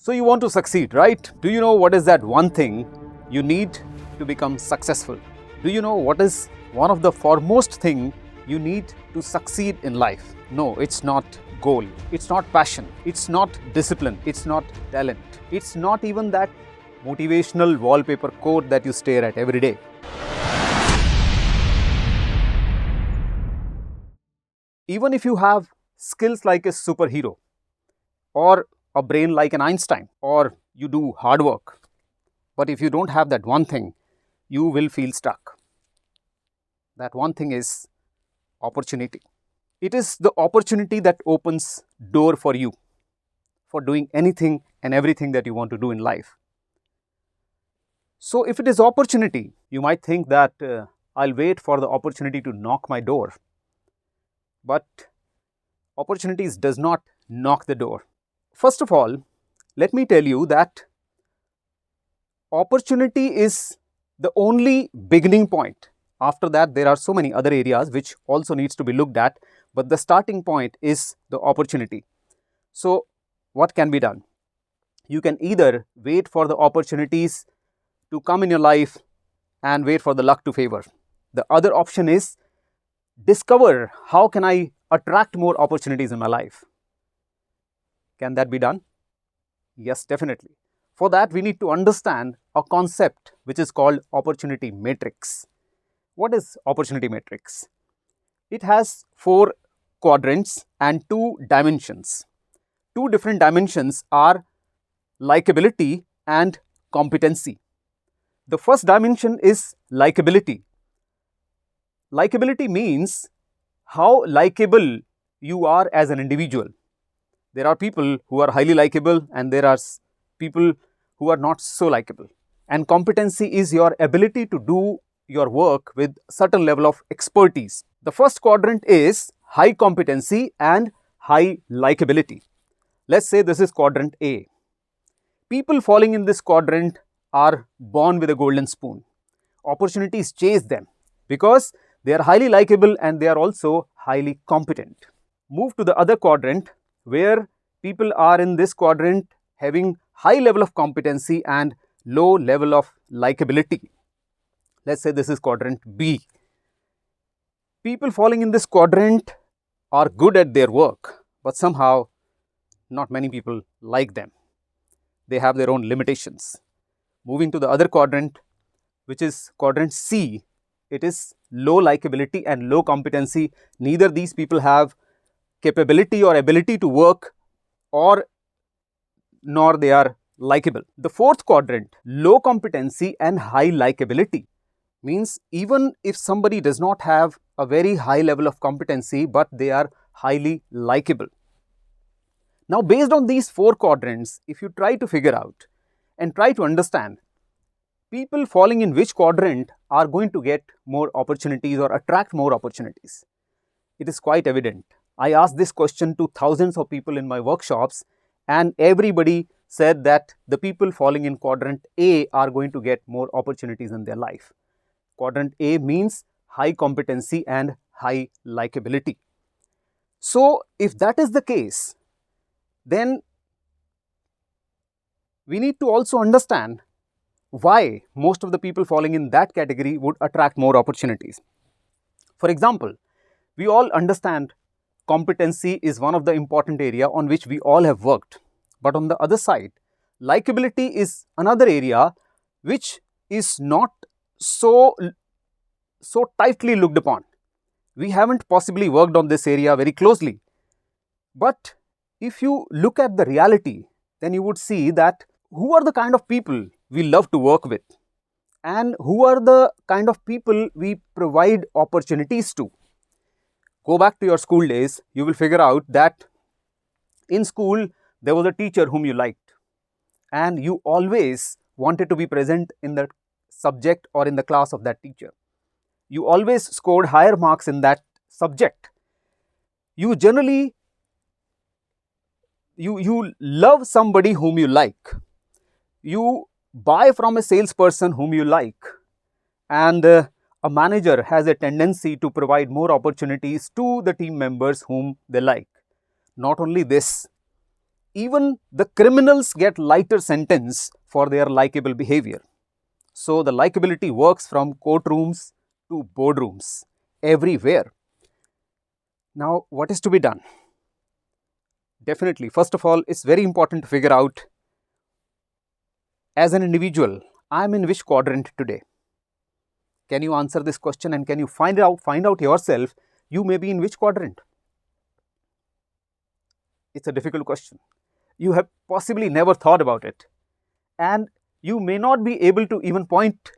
So you want to succeed, right? Do you know what is that one thing you need to become successful? Do you know what is one of the foremost thing you need to succeed in life? No, it's not goal. It's not passion. It's not discipline. It's not talent. It's not even that motivational wallpaper quote that you stare at every day. Even if you have skills like a superhero, or a brain like an Einstein, or you do hard work, but if you don't have that one thing, you will feel stuck. That one thing is opportunity. It is the opportunity that opens door for you for doing anything and everything that you want to do in life. So if it is opportunity, you might think that I'll wait for the opportunity to knock my door. But opportunities does not knock the door. First of all, let me tell you that opportunity is the only beginning point. After that, there are so many other areas which also needs to be looked at, but the starting point is the opportunity. So what can be done? You can either wait for the opportunities to come in your life and wait for the luck to favor. The other option is discover how can I attract more opportunities in my life. Can that be done? Yes, definitely. For that, we need to understand a concept which is called opportunity matrix. What is opportunity matrix? It has 4 quadrants and 2 dimensions. 2 different dimensions are likability and competency. The first dimension is likability. Likability means how likable you are as an individual. There are people who are highly likable and there are people who are not so likable. And competency is your ability to do your work with certain level of expertise. The first quadrant is high competency and high likability. Let's say this is quadrant A. People falling in this quadrant are born with a golden spoon. Opportunities chase them because they are highly likable and they are also highly competent. Move to the other quadrant where people are in this quadrant having high level of competency and low level of likability. Let's say this is quadrant B. People falling in this quadrant are good at their work, but somehow not many people like them. They have their own limitations. Moving to the other quadrant, which is quadrant C, it is low likability and low competency. Neither these people have capability or ability to work, or nor they are likable. The fourth quadrant, low competency and high likability, means even if somebody does not have a very high level of competency, but they are highly likable. Now, based on these 4 quadrants, if you try to figure out and try to understand people falling in which quadrant are going to get more opportunities or attract more opportunities, it is quite evident. I asked this question to thousands of people in my workshops and everybody said that the people falling in quadrant A are going to get more opportunities in their life. Quadrant A means high competency and high likability. So if that is the case, then we need to also understand why most of the people falling in that category would attract more opportunities. For example, we all understand competency is one of the important area on which we all have worked. But on the other side, likability is another area which is not so tightly looked upon. We haven't possibly worked on this area very closely. But if you look at the reality, then you would see that who are the kind of people we love to work with and who are the kind of people we provide opportunities to. Go back to your school days, you will figure out that in school there was a teacher whom you liked and you always wanted to be present in the subject or in the class of that teacher. You always scored higher marks in that subject. You generally you love somebody whom you like. You buy from a salesperson whom you like, and a manager has a tendency to provide more opportunities to the team members whom they like. Not only this, even the criminals get lighter sentence for their likable behavior. So the likability works from courtrooms to boardrooms, everywhere. Now, what is to be done? Definitely, first of all, it's very important to figure out, as an individual, I'm in which quadrant today? Can you answer this question, and can you find out yourself you may be in which quadrant? It's a difficult question. You have possibly never thought about it, and you may not be able to even point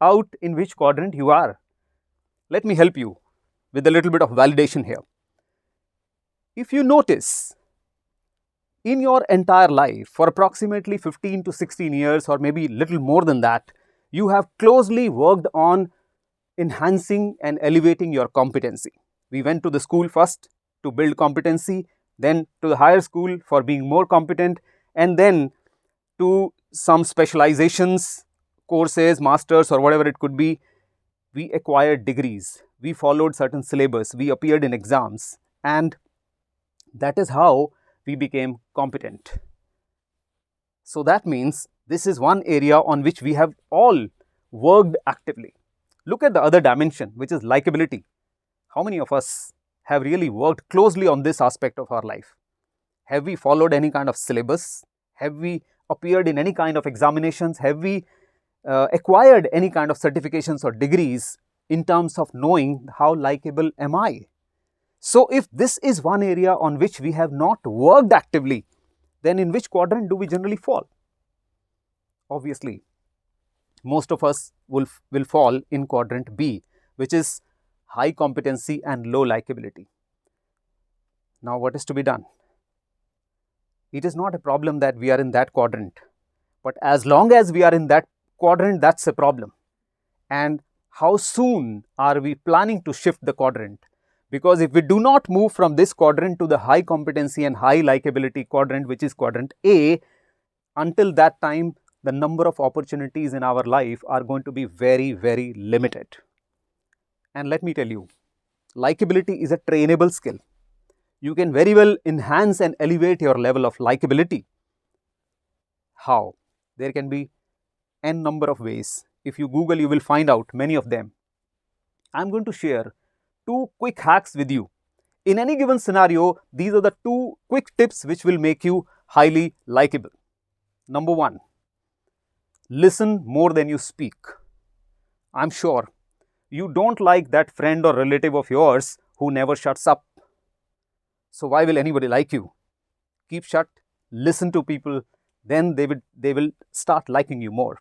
out in which quadrant you are. Let me help you with a little bit of validation here. If you notice, in your entire life, for approximately 15 to 16 years, or maybe little more than that, you have closely worked on enhancing and elevating your competency. We went to the school first to build competency, then to the higher school for being more competent, and then to some specializations, courses, masters, or whatever it could be. We acquired degrees, we followed certain syllabus, we appeared in exams, and that is how we became competent. So that means this is one area on which we have all worked actively. Look at the other dimension, which is likability. How many of us have really worked closely on this aspect of our life? Have we followed any kind of syllabus? Have we appeared in any kind of examinations? Have we acquired any kind of certifications or degrees in terms of knowing how likable am I? So if this is one area on which we have not worked actively, then in which quadrant do we generally fall? Obviously, most of us will fall in quadrant B, which is high competency and low likability. Now, what is to be done? It is not a problem that we are in that quadrant, but as long as we are in that quadrant, that's a problem. And how soon are we planning to shift the quadrant? Because if we do not move from this quadrant to the high competency and high likability quadrant, which is quadrant A, until that time, the number of opportunities in our life are going to be very, very limited. And let me tell you, likability is a trainable skill. You can very well enhance and elevate your level of likability. How? There can be n number of ways. If you Google, you will find out many of them. I'm going to share 2 quick hacks with you. In any given scenario, these are the 2 quick tips which will make you highly likable. Number 1, listen more than you speak. I'm sure you don't like that friend or relative of yours who never shuts up. So why will anybody like you? Keep shut, listen to people, then they will start liking you more.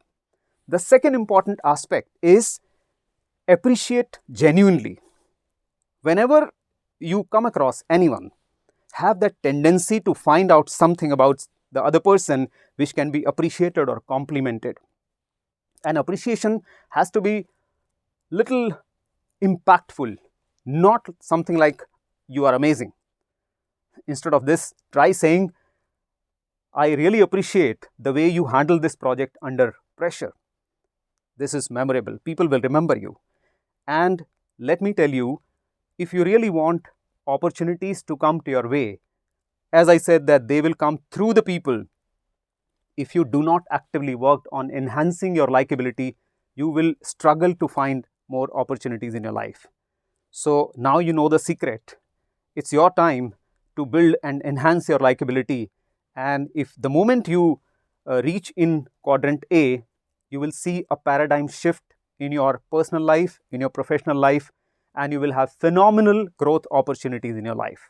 The second important aspect is appreciate genuinely. Whenever you come across anyone, have that tendency to find out something about the other person which can be appreciated or complimented. And appreciation has to be little impactful, not something like you are amazing. Instead of this, try saying, I really appreciate the way you handle this project under pressure. This is memorable. People will remember you. And let me tell you, if you really want opportunities to come to your way, as I said that they will come through the people. If you do not actively work on enhancing your likability, you will struggle to find more opportunities in your life. So now you know the secret. It's your time to build and enhance your likability. And if the moment you reach in quadrant A, you will see a paradigm shift in your personal life, in your professional life, and you will have phenomenal growth opportunities in your life.